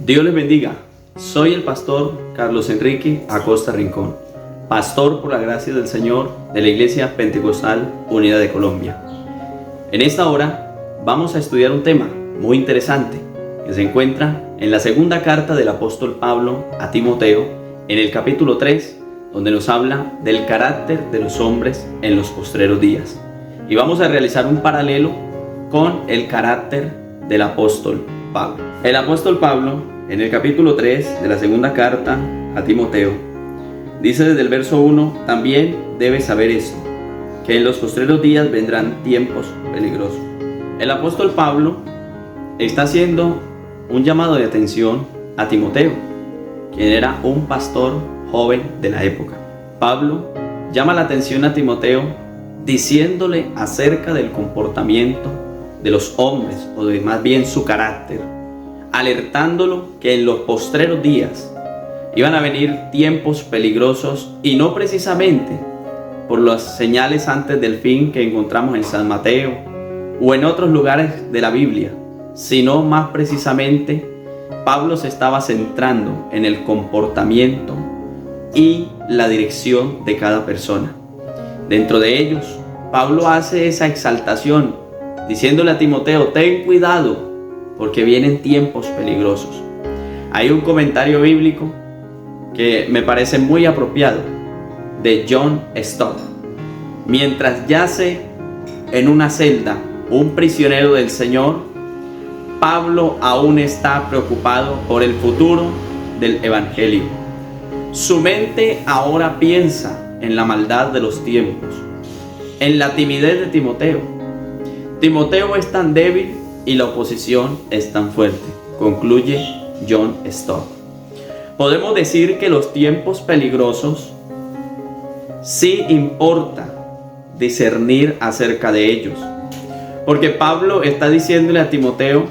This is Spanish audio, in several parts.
Dios les bendiga. Soy el pastor Carlos Enrique Acosta Rincón, pastor por la gracia del Señor de la Iglesia Pentecostal Unida de Colombia. En esta hora vamos a estudiar un tema muy interesante que se encuentra en la segunda carta del apóstol Pablo a Timoteo, en el capítulo 3, donde nos habla del carácter de los hombres en los postreros días. Y vamos a realizar un paralelo con el carácter del apóstol Pablo. El apóstol Pablo, en el capítulo 3 de la segunda carta a Timoteo, dice desde el verso 1: también debes saber esto, que en los postreros días vendrán tiempos peligrosos. El apóstol Pablo está haciendo un llamado de atención a Timoteo, quien era un pastor joven de la época. Pablo llama la atención a Timoteo diciéndole acerca del comportamiento de los hombres, o de más bien su carácter, alertándolo que en los postreros días iban a venir tiempos peligrosos, y no precisamente por las señales antes del fin que encontramos en San Mateo o en otros lugares de la Biblia, sino más precisamente Pablo se estaba centrando en el comportamiento y la dirección de cada persona. Dentro de ellos, Pablo hace esa exaltación diciéndole a Timoteo: ten cuidado, porque vienen tiempos peligrosos. Hay un comentario bíblico que me parece muy apropiado, de John Stott. Mientras yace en una celda un prisionero del Señor, Pablo aún está preocupado por el futuro del Evangelio. Su mente ahora piensa en la maldad de los tiempos, en la timidez de Timoteo. Timoteo es tan débil y la oposición es tan fuerte, concluye John Stott. Podemos decir que los tiempos peligrosos sí importa discernir acerca de ellos, porque Pablo está diciéndole a Timoteo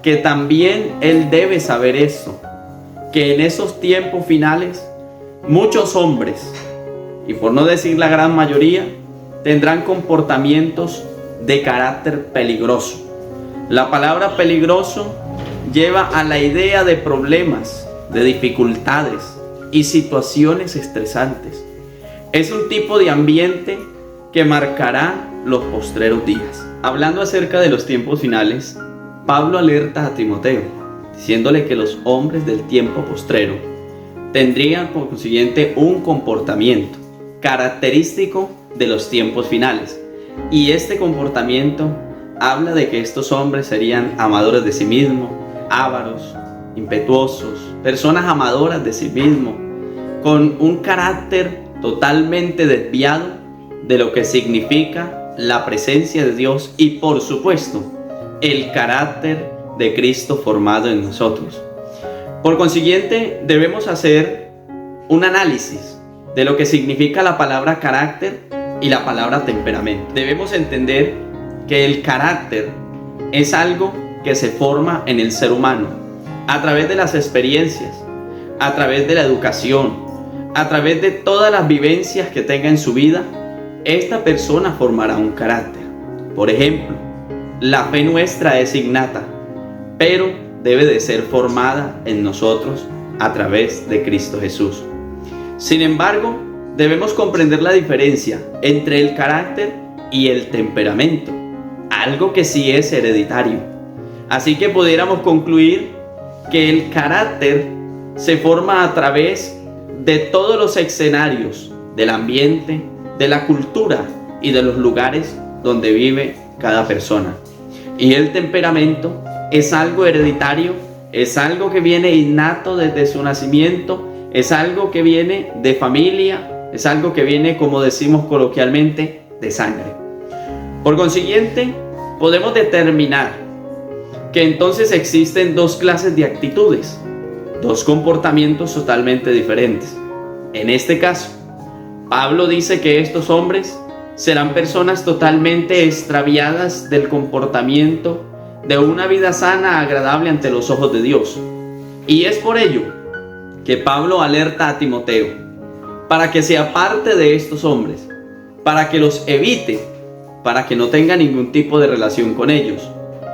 que también él debe saber eso, que en esos tiempos finales muchos hombres, y por no decir la gran mayoría, tendrán comportamientos de carácter peligroso. La palabra peligroso lleva a la idea de problemas, de dificultades y situaciones estresantes. Es un tipo de ambiente que marcará los postreros días. Hablando acerca de los tiempos finales, Pablo alerta a Timoteo, diciéndole que los hombres del tiempo postrero tendrían por consiguiente un comportamiento característico de los tiempos finales. Y este comportamiento habla de que estos hombres serían amadores de sí mismos, ávaros, impetuosos, personas amadoras de sí mismos, con un carácter totalmente desviado de lo que significa la presencia de Dios y, por supuesto, el carácter de Cristo formado en nosotros. Por consiguiente, debemos hacer un análisis de lo que significa la palabra carácter y la palabra temperamento. Debemos entender que el carácter es algo que se forma en el ser humano a través de las experiencias, a través de la educación, a través de todas las vivencias que tenga en su vida. Esta persona formará un carácter. Por ejemplo, la fe nuestra es innata, pero debe de ser formada en nosotros a través de Cristo Jesús. Sin embargo, debemos comprender la diferencia entre el carácter y el temperamento, algo que sí es hereditario. Así que pudiéramos concluir que el carácter se forma a través de todos los escenarios del ambiente, de la cultura y de los lugares donde vive cada persona. Y el temperamento es algo hereditario, es algo que viene innato desde su nacimiento, es algo que viene de familia, es algo que viene, como decimos coloquialmente, de sangre. Por consiguiente, podemos determinar que entonces existen dos clases de actitudes, dos comportamientos totalmente diferentes. En este caso, Pablo dice que estos hombres serán personas totalmente extraviadas del comportamiento de una vida sana, agradable ante los ojos de Dios. Y es por ello que Pablo alerta a Timoteo para que se aparte de estos hombres, para que los evite, para que no tenga ningún tipo de relación con ellos.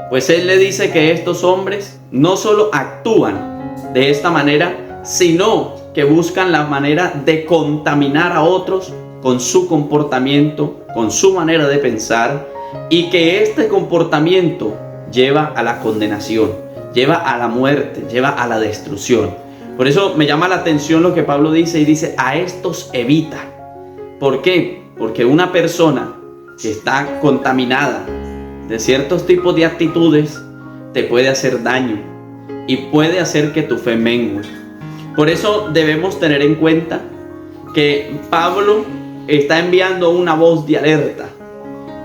Pues él le dice que estos hombres no solo actúan de esta manera, sino que buscan la manera de contaminar a otros con su comportamiento, con su manera de pensar, y que este comportamiento lleva a la condenación, lleva a la muerte, lleva a la destrucción. Por eso me llama la atención lo que Pablo dice, y dice: a estos evita. ¿Por qué? Porque una persona que está contaminada de ciertos tipos de actitudes te puede hacer daño y puede hacer que tu fe mengue. Por eso debemos tener en cuenta que Pablo está enviando una voz de alerta,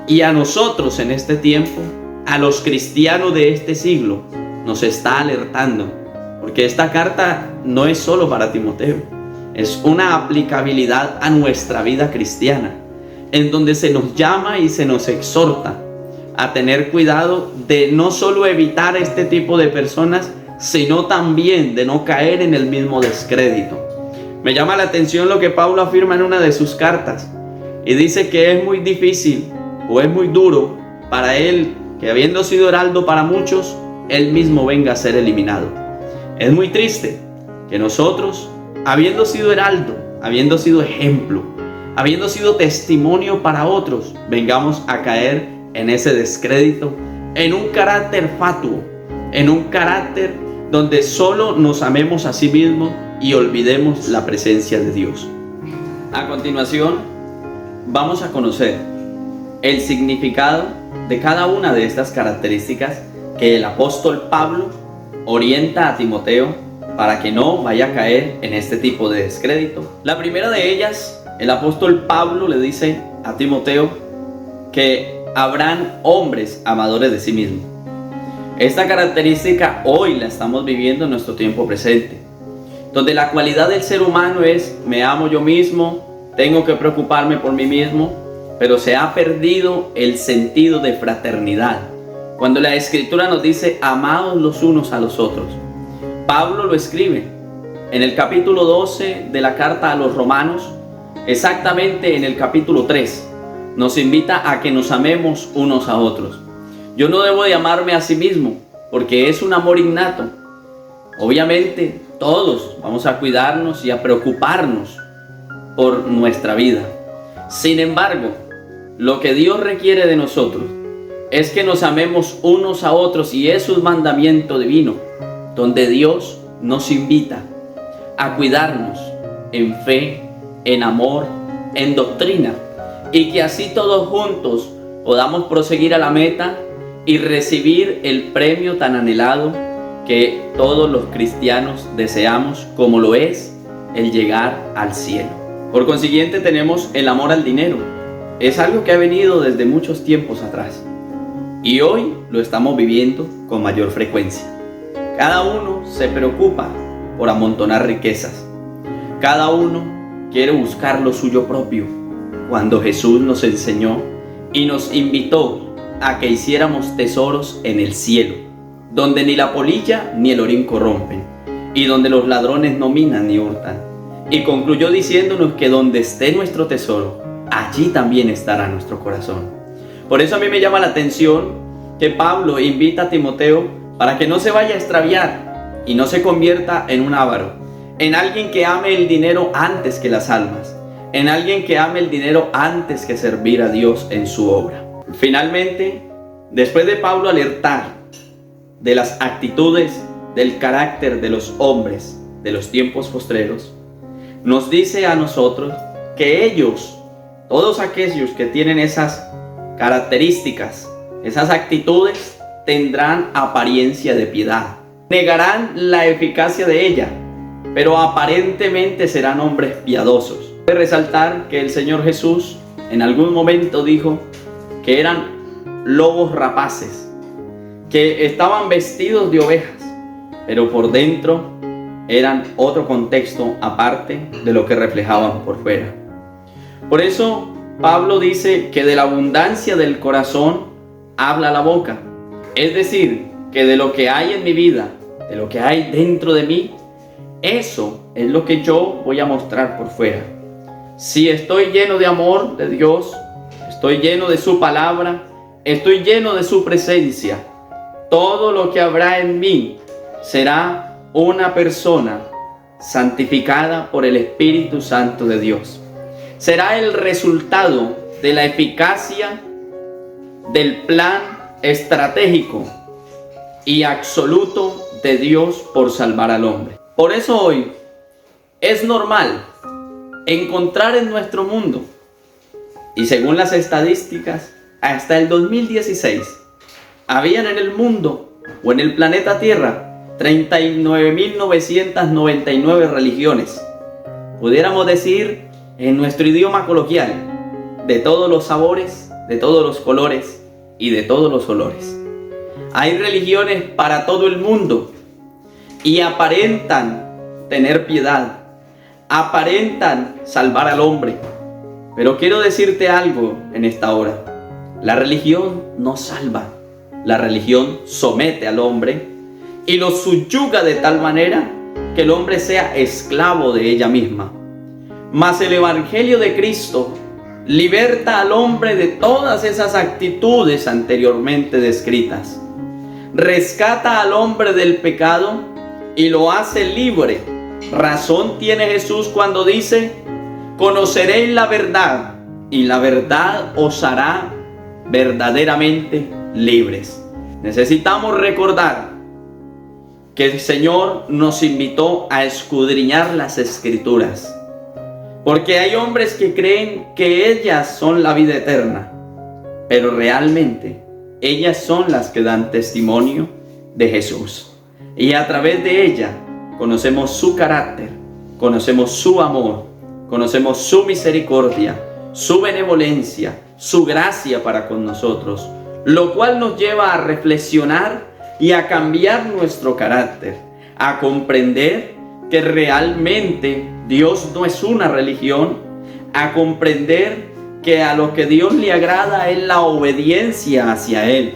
y a nosotros en este tiempo, a los cristianos de este siglo, nos está alertando, porque esta carta no es solo para Timoteo, es una aplicabilidad a nuestra vida cristiana, en donde se nos llama y se nos exhorta a tener cuidado de no solo evitar este tipo de personas, sino también de no caer en el mismo descrédito. Me llama la atención lo que Pablo afirma en una de sus cartas, y dice que es muy difícil o es muy duro para él, que habiendo sido heraldo para muchos, él mismo venga a ser eliminado. Es muy triste que nosotros, habiendo sido heraldo, habiendo sido ejemplo, habiendo sido testimonio para otros, vengamos a caer en ese descrédito, en un carácter fatuo, en un carácter donde solo nos amemos a sí mismos y olvidemos la presencia de Dios. A continuación, vamos a conocer el significado de cada una de estas características que el apóstol Pablo orienta a Timoteo para que no vaya a caer en este tipo de descrédito. La primera de ellas, el apóstol Pablo le dice a Timoteo que habrán hombres amadores de sí mismos. Esta característica hoy la estamos viviendo en nuestro tiempo presente, donde la cualidad del ser humano es: me amo yo mismo, tengo que preocuparme por mí mismo, pero se ha perdido el sentido de fraternidad. Cuando la Escritura nos dice: amaos los unos a los otros. Pablo lo escribe en el capítulo 12 de la carta a los Romanos, exactamente en el capítulo 3. Nos invita a que nos amemos unos a otros. Yo no debo de amarme a sí mismo, porque es un amor innato. Obviamente todos vamos a cuidarnos y a preocuparnos por nuestra vida. Sin embargo, lo que Dios requiere de nosotros es que nos amemos unos a otros, y es un mandamiento divino, donde Dios nos invita a cuidarnos en fe, en amor, en doctrina, y que así todos juntos podamos proseguir a la meta y recibir el premio tan anhelado que todos los cristianos deseamos, como lo es el llegar al cielo. Por consiguiente, tenemos el amor al dinero. Es algo que ha venido desde muchos tiempos atrás, y hoy lo estamos viviendo con mayor frecuencia. Cada uno se preocupa por amontonar riquezas. Cada uno quiere buscar lo suyo propio, cuando Jesús nos enseñó y nos invitó a que hiciéramos tesoros en el cielo, donde ni la polilla ni el orín corrompen, y donde los ladrones no minan ni hurtan. Y concluyó diciéndonos que donde esté nuestro tesoro, allí también estará nuestro corazón. Por eso a mí me llama la atención que Pablo invita a Timoteo para que no se vaya a extraviar y no se convierta en un avaro, en alguien que ame el dinero antes que las almas, en alguien que ame el dinero antes que servir a Dios en su obra. Finalmente, después de Pablo alertar de las actitudes, del carácter de los hombres de los tiempos postreros, nos dice a nosotros que ellos, todos aquellos que tienen esas características, esas actitudes, tendrán apariencia de piedad. Negarán la eficacia de ella, pero aparentemente serán hombres piadosos. Cabe resaltar que el Señor Jesús en algún momento dijo que eran lobos rapaces, que estaban vestidos de ovejas, pero por dentro eran otro contexto aparte de lo que reflejaban por fuera. Por eso Pablo dice que de la abundancia del corazón habla la boca. Es decir, que de lo que hay en mi vida, de lo que hay dentro de mí, eso es lo que yo voy a mostrar por fuera. Si estoy lleno de amor de Dios, estoy lleno de su palabra, estoy lleno de su presencia, todo lo que habrá en mí será una persona santificada por el Espíritu Santo de Dios. Será el resultado de la eficacia del plan estratégico y absoluto de Dios por salvar al hombre. Por eso hoy es normal encontrar en nuestro mundo, y según las estadísticas, hasta el 2016, habían en el mundo o en el planeta Tierra 39.999 religiones. Pudiéramos decir en nuestro idioma coloquial, de todos los sabores, de todos los colores y de todos los olores. Hay religiones para todo el mundo y aparentan tener piedad, aparentan salvar al hombre. Pero quiero decirte algo en esta hora. La religión no salva. La religión somete al hombre y lo subyuga de tal manera que el hombre sea esclavo de ella misma. Mas el Evangelio de Cristo liberta al hombre de todas esas actitudes anteriormente descritas. Rescata al hombre del pecado y lo hace libre. Razón tiene Jesús cuando dice: conoceréis la verdad y la verdad os hará verdaderamente libres. Necesitamos recordar que el Señor nos invitó a escudriñar las Escrituras, porque hay hombres que creen que ellas son la vida eterna, pero realmente ellas son las que dan testimonio de Jesús, y a través de ella conocemos su carácter, conocemos su amor, conocemos su misericordia, su benevolencia, su gracia para con nosotros, lo cual nos lleva a reflexionar y a cambiar nuestro carácter, a comprender que realmente Dios no es una religión, a comprender que a lo que Dios le agrada es la obediencia hacia Él.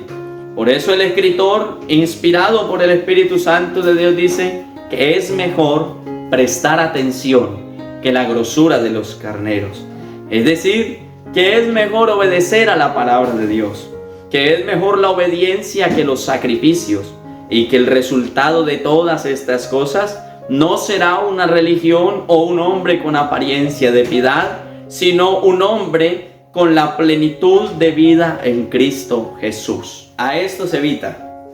Por eso el escritor, inspirado por el Espíritu Santo de Dios, dice que es mejor prestar atención que la grosura de los carneros. Es decir, que es mejor obedecer a la palabra de Dios, que es mejor la obediencia que los sacrificios, y que el resultado de todas estas cosas no será una religión o un hombre con apariencia de piedad, sino un hombre con la plenitud de vida en Cristo Jesús. A esto se evita.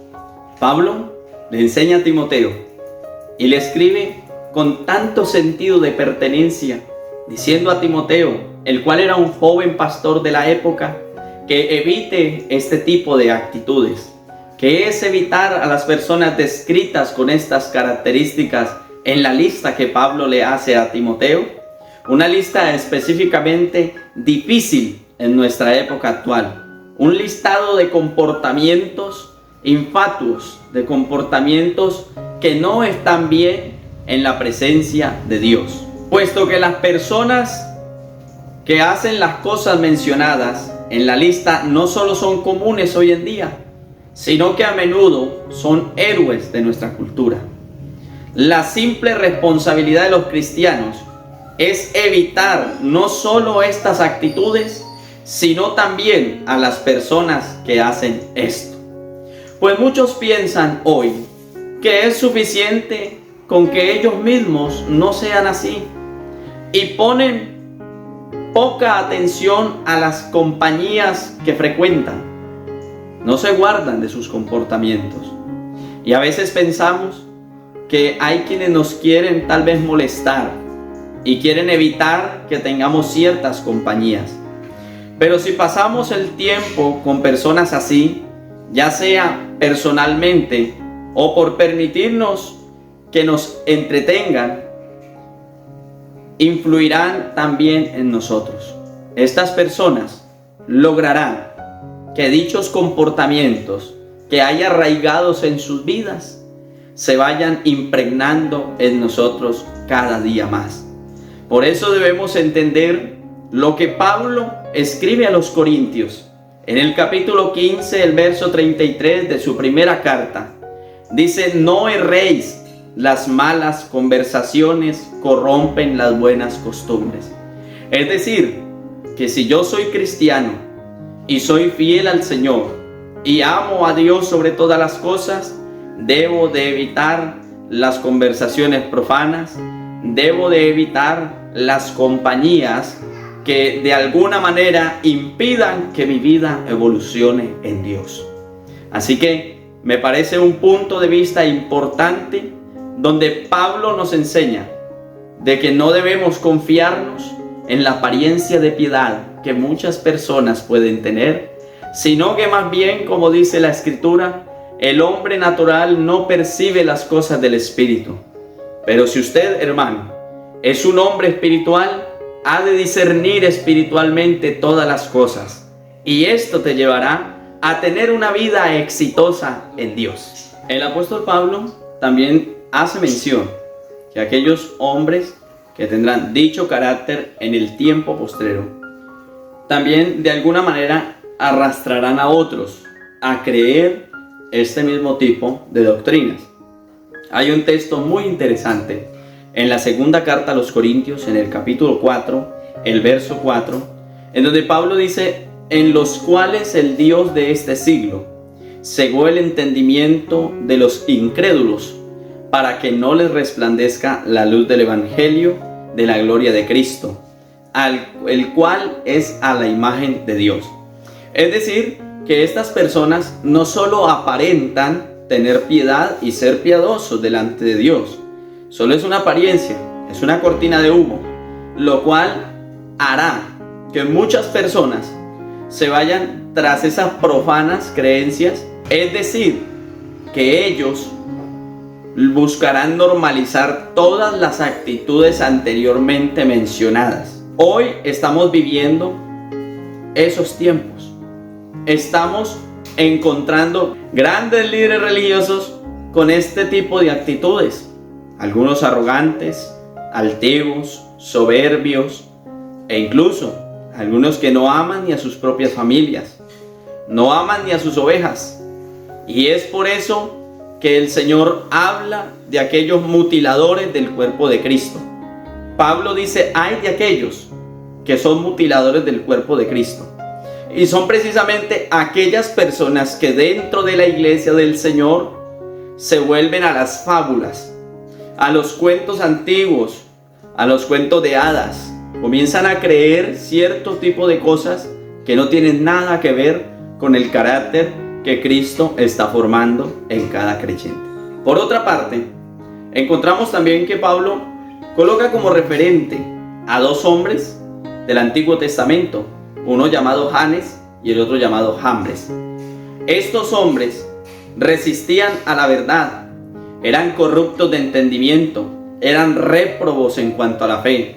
Pablo le enseña a Timoteo y le escribe con tanto sentido de pertenencia, diciendo a Timoteo, el cual era un joven pastor de la época, que evite este tipo de actitudes, que es evitar a las personas descritas con estas características en la lista que Pablo le hace a Timoteo, una lista específicamente difícil en nuestra época actual, un listado de comportamientos infatuos, de comportamientos que no están bien en la presencia de Dios, puesto que las personas que hacen las cosas mencionadas en la lista no solo son comunes hoy en día, sino que a menudo son héroes de nuestra cultura. La simple responsabilidad de los cristianos es evitar no solo estas actitudes, sino también a las personas que hacen esto. Pues muchos piensan hoy que es suficiente con que ellos mismos no sean así, y ponen poca atención a las compañías que frecuentan. No se guardan de sus comportamientos. Y a veces pensamos que hay quienes nos quieren tal vez molestar y quieren evitar que tengamos ciertas compañías. Pero si pasamos el tiempo con personas así, ya sea personalmente o por permitirnos que nos entretengan, influirán también en nosotros. Estas personas lograrán que dichos comportamientos que hay arraigados en sus vidas se vayan impregnando en nosotros cada día más. Por eso debemos entender lo que Pablo escribe a los Corintios en el capítulo 15, el verso 33 de su primera carta. Dice: no erréis, las malas conversaciones corrompen las buenas costumbres. Es decir, que si yo soy cristiano y soy fiel al Señor y amo a Dios sobre todas las cosas, debo de evitar las conversaciones profanas, debo de evitar las compañías que de alguna manera impidan que mi vida evolucione en Dios. Así que me parece un punto de vista importante donde Pablo nos enseña de que no debemos confiarnos en la apariencia de piedad que muchas personas pueden tener, sino que más bien, como dice la Escritura, el hombre natural no percibe las cosas del Espíritu. Pero si usted, hermano, es un hombre espiritual, ha de discernir espiritualmente todas las cosas. Y esto te llevará a tener una vida exitosa en Dios. El apóstol Pablo también hace mención que aquellos hombres que tendrán dicho carácter en el tiempo postrero, también de alguna manera arrastrarán a otros a creer este mismo tipo de doctrinas. Hay un texto muy interesante en la segunda carta a los Corintios, en el capítulo 4, el verso 4, en donde Pablo dice: en los cuales el Dios de este siglo cegó el entendimiento de los incrédulos, para que no les resplandezca la luz del evangelio de la gloria de Cristo, el cual es a la imagen de Dios. Es decir, que estas personas no solo aparentan tener piedad y ser piadosos delante de Dios, solo es una apariencia, es una cortina de humo, lo cual hará que muchas personas se vayan tras esas profanas creencias, es decir, que ellos buscarán normalizar todas las actitudes anteriormente mencionadas. Hoy estamos viviendo esos tiempos. Estamos encontrando grandes líderes religiosos con este tipo de actitudes. Algunos arrogantes, altivos, soberbios, e incluso algunos que no aman ni a sus propias familias, no aman ni a sus ovejas. Y es por eso que el Señor habla de aquellos mutiladores del cuerpo de Cristo. Pablo dice: ay de aquellos que son mutiladores del cuerpo de Cristo. Y son precisamente aquellas personas que dentro de la iglesia del Señor se vuelven a las fábulas, a los cuentos antiguos, a los cuentos de hadas. Comienzan a creer cierto tipo de cosas que no tienen nada que ver con el carácter que Cristo está formando en cada creyente. Por otra parte, encontramos también que Pablo coloca como referente a dos hombres del Antiguo Testamento, uno llamado Janes y el otro llamado Jambres. Estos hombres resistían a la verdad, eran corruptos de entendimiento, eran réprobos en cuanto a la fe.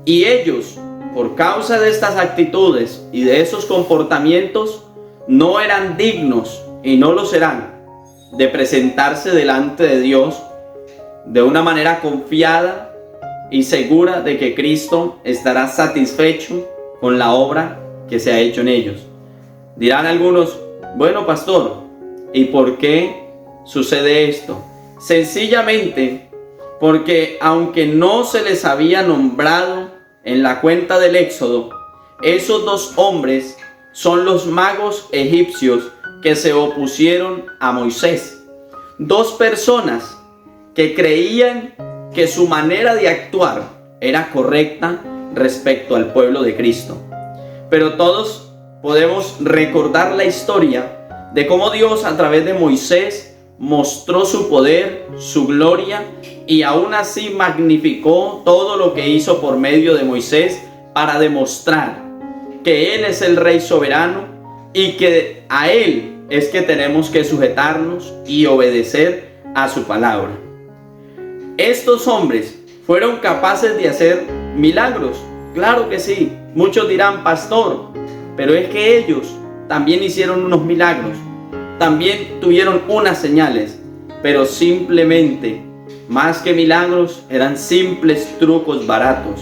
Y ellos, por causa de estas actitudes y de esos comportamientos, no eran dignos, y no lo serán, de presentarse delante de Dios de una manera confiada y segura de que Cristo estará satisfecho con la obra que se ha hecho en ellos. Dirán algunos: bueno, pastor, ¿y por qué sucede esto? Sencillamente porque aunque no se les había nombrado en la cuenta del Éxodo, esos dos hombres son los magos egipcios que se opusieron a Moisés. Dos personas que creían que su manera de actuar era correcta respecto al pueblo de Cristo. Pero todos podemos recordar la historia de cómo Dios, a través de Moisés, mostró su poder, su gloria, y aún así magnificó todo lo que hizo por medio de Moisés para demostrar que Él es el Rey soberano y que a Él es que tenemos que sujetarnos y obedecer a su palabra. Estos hombres fueron capaces de hacer milagros, claro que sí. Muchos dirán: pastor, pero es que ellos también hicieron unos milagros, también tuvieron unas señales, pero simplemente, más que milagros, eran simples trucos baratos.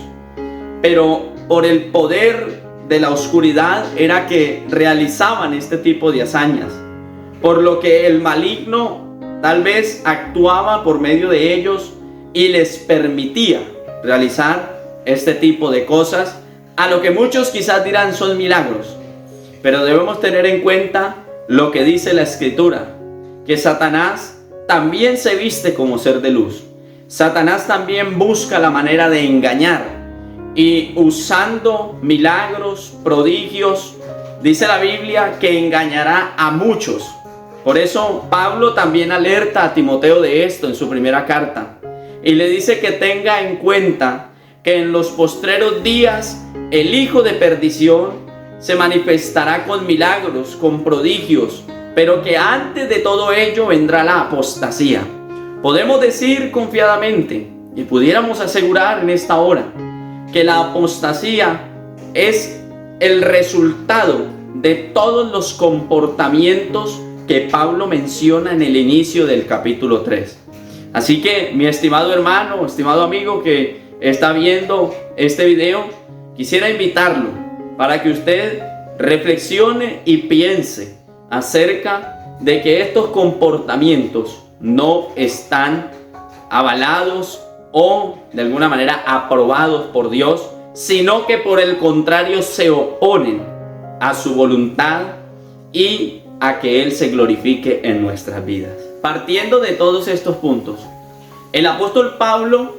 Pero por el poder de la oscuridad era que realizaban este tipo de hazañas, por lo que el maligno tal vez actuaba por medio de ellos y les permitía realizar este tipo de cosas, a lo que muchos quizás dirán son milagros. Pero debemos tener en cuenta lo que dice la Escritura, que Satanás también se viste como ser de luz. Satanás también busca la manera de engañar y usando milagros, prodigios, dice la Biblia que engañará a muchos. Por eso Pablo también alerta a Timoteo de esto en su primera carta y le dice que tenga en cuenta que en los postreros días el hijo de perdición se manifestará con milagros, con prodigios, pero que antes de todo ello vendrá la apostasía. Podemos decir confiadamente y pudiéramos asegurar en esta hora que la apostasía es el resultado de todos los comportamientos que Pablo menciona en el inicio del capítulo 3. Así que, mi estimado hermano, estimado amigo que está viendo este video, quisiera invitarlo para que usted reflexione y piense acerca de que estos comportamientos no están avalados o de alguna manera aprobados por Dios, sino que por el contrario se oponen a su voluntad y a que Él se glorifique en nuestras vidas. Partiendo de todos estos puntos, el apóstol Pablo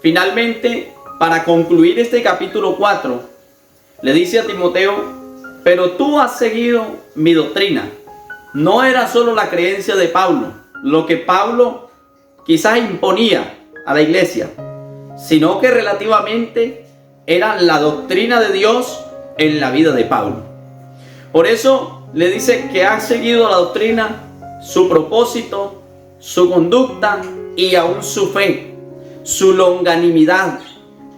finalmente, para concluir este capítulo 4, le dice a Timoteo: pero tú has seguido mi doctrina. No era solo la creencia de Pablo, lo que Pablo quizás imponía a la iglesia, sino que relativamente era la doctrina de Dios en la vida de Pablo. Por eso le dice que ha seguido la doctrina, su propósito, su conducta y aún su fe, su longanimidad,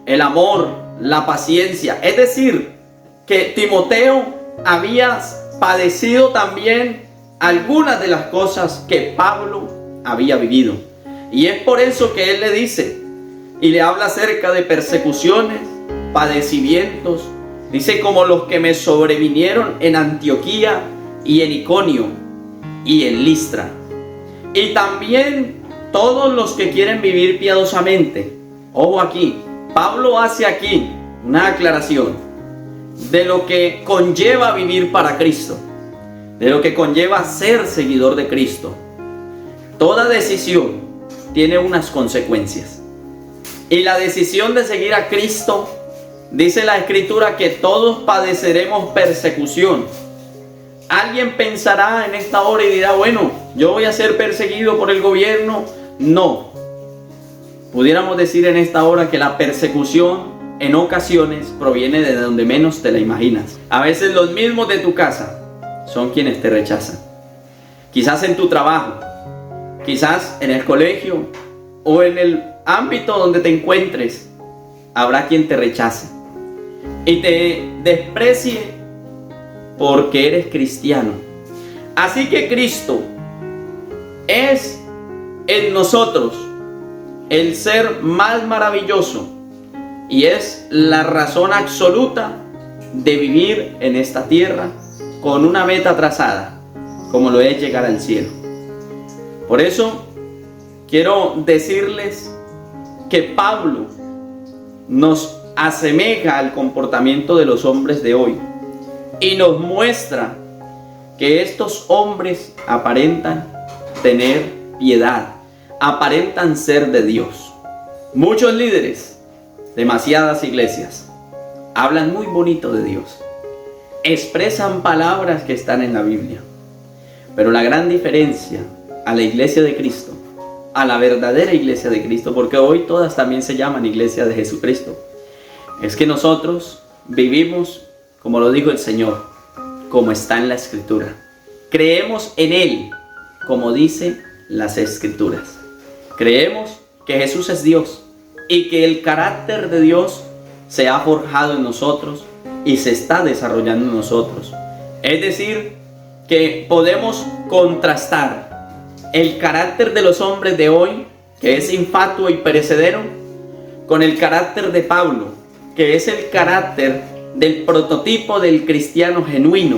el amor, la paciencia. Es decir, que Timoteo había padecido también algunas de las cosas que Pablo había vivido. Y es por eso que él le dice y le habla acerca de persecuciones, padecimientos. Dice: como los que me sobrevinieron en Antioquía y en Iconio y en Listra. Y también todos los que quieren vivir piadosamente. Ojo aquí, Pablo hace aquí una aclaración de lo que conlleva vivir para Cristo, de lo que conlleva ser seguidor de Cristo. Toda decisión tiene unas consecuencias. Y la decisión de seguir a Cristo, dice la Escritura, que todos padeceremos persecución. Alguien pensará en esta hora y dirá: bueno, yo voy a ser perseguido por el gobierno. No. Pudiéramos decir en esta hora que la persecución en ocasiones proviene de donde menos te la imaginas. A veces los mismos de tu casa son quienes te rechazan. Quizás en tu trabajo, quizás en el colegio o en el ámbito donde te encuentres, habrá quien te rechace y te desprecie porque eres cristiano. Así que Cristo es en nosotros el ser más maravilloso y es la razón absoluta de vivir en esta tierra con una meta trazada, como lo es llegar al cielo. Por eso quiero decirles que Pablo nos asemeja al comportamiento de los hombres de hoy y nos muestra que estos hombres aparentan tener piedad, aparentan ser de Dios. Muchos líderes, demasiadas iglesias, hablan muy bonito de Dios, expresan palabras que están en la Biblia, pero la gran diferencia a la iglesia de Cristo, a la verdadera iglesia de Cristo, porque hoy todas también se llaman iglesia de Jesucristo, es que nosotros vivimos como lo dijo el Señor, como está en la Escritura. Creemos en Él, como dice las Escrituras. Creemos que Jesús es Dios y que el carácter de Dios se ha forjado en nosotros y se está desarrollando en nosotros. Es decir, que podemos contrastar el carácter de los hombres de hoy, que es infatuo y perecedero, con el carácter de Pablo, que es el carácter del prototipo del cristiano genuino,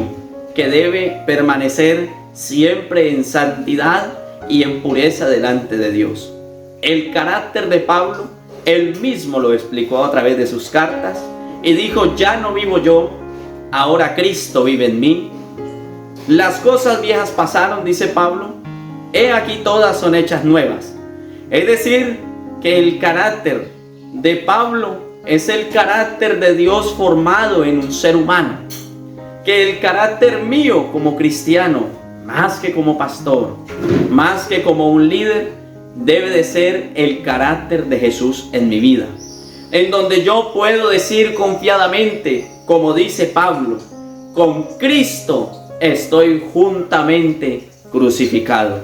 que debe permanecer siempre en santidad y en pureza delante de Dios. El carácter de Pablo, él mismo lo explicó a través de sus cartas y dijo: ya no vivo yo, ahora Cristo vive en mí. Las cosas viejas pasaron, dice Pablo, he aquí todas son hechas nuevas. Es decir, que el carácter de Pablo es el carácter de Dios formado en un ser humano. Que el carácter mío como cristiano, más que como pastor, más que como un líder, debe de ser el carácter de Jesús en mi vida. En donde yo puedo decir confiadamente, como dice Pablo, con Cristo estoy juntamente crucificado.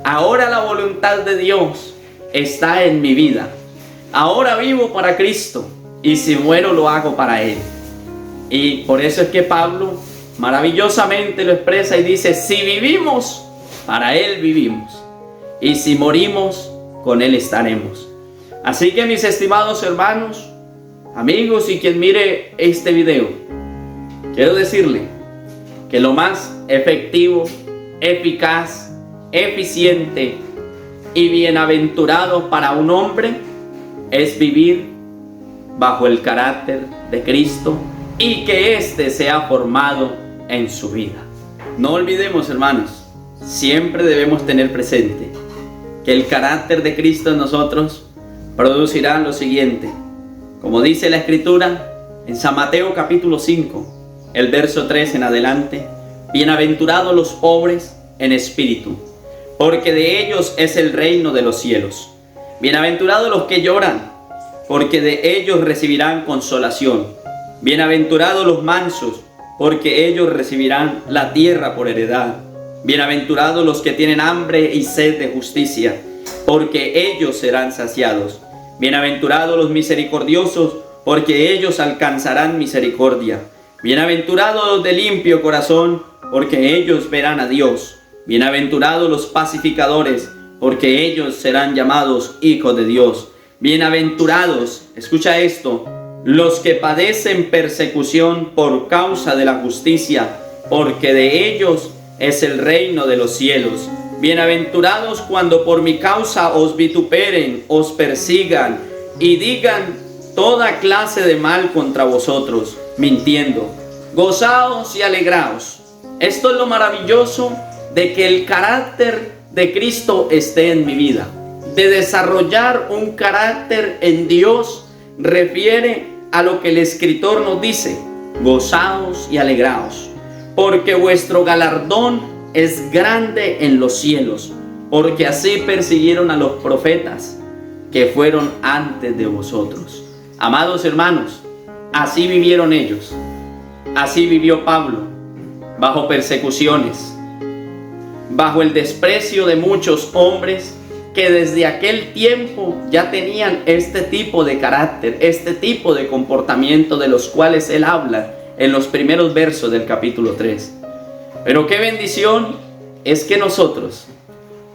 Ahora la voluntad de Dios está en mi vida. Ahora vivo para Cristo y si muero lo hago para Él. Y por eso es que Pablo maravillosamente lo expresa y dice, si vivimos, para Él vivimos. Y si morimos, con Él estaremos. Así que mis estimados hermanos, amigos y quien mire este video, quiero decirle que lo más efectivo, eficaz, eficiente y bienaventurado para un hombre es vivir bajo el carácter de Cristo y que éste sea formado en su vida. No olvidemos, hermanos, siempre debemos tener presente que el carácter de Cristo en nosotros producirá lo siguiente. Como dice la Escritura en San Mateo capítulo 5, el verso 3 en adelante, bienaventurados los pobres en espíritu, porque de ellos es el reino de los cielos. Bienaventurados los que lloran, porque de ellos recibirán consolación. Bienaventurados los mansos, porque ellos recibirán la tierra por heredad. Bienaventurados los que tienen hambre y sed de justicia, porque ellos serán saciados. Bienaventurados los misericordiosos, porque ellos alcanzarán misericordia. Bienaventurados los de limpio corazón, porque ellos verán a Dios. Bienaventurados los pacificadores, porque ellos serán llamados hijos de Dios. Bienaventurados, escucha esto, los que padecen persecución por causa de la justicia, porque de ellos es el reino de los cielos. Bienaventurados cuando por mi causa os vituperen, os persigan y digan toda clase de mal contra vosotros, mintiendo. Gozaos y alegraos. Esto es lo maravilloso de que el carácter de Cristo esté en mi vida. De desarrollar un carácter en Dios refiere a lo que el escritor nos dice: gozaos y alegraos, porque vuestro galardón es grande en los cielos, porque así persiguieron a los profetas que fueron antes de vosotros. Amados hermanos, así vivieron ellos, así vivió Pablo, bajo persecuciones, bajo el desprecio de muchos hombres que desde aquel tiempo ya tenían este tipo de carácter, este tipo de comportamiento de los cuales él habla en los primeros versos del capítulo 3. Pero qué bendición es que nosotros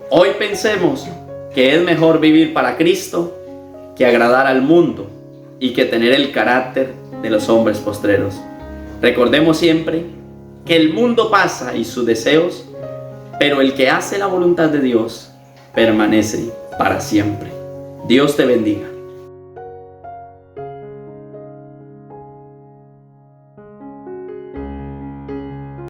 hoy pensemos que es mejor vivir para Cristo que agradar al mundo y que tener el carácter de los hombres postreros. Recordemos siempre que el mundo pasa y sus deseos, pero el que hace la voluntad de Dios permanece para siempre. Dios te bendiga.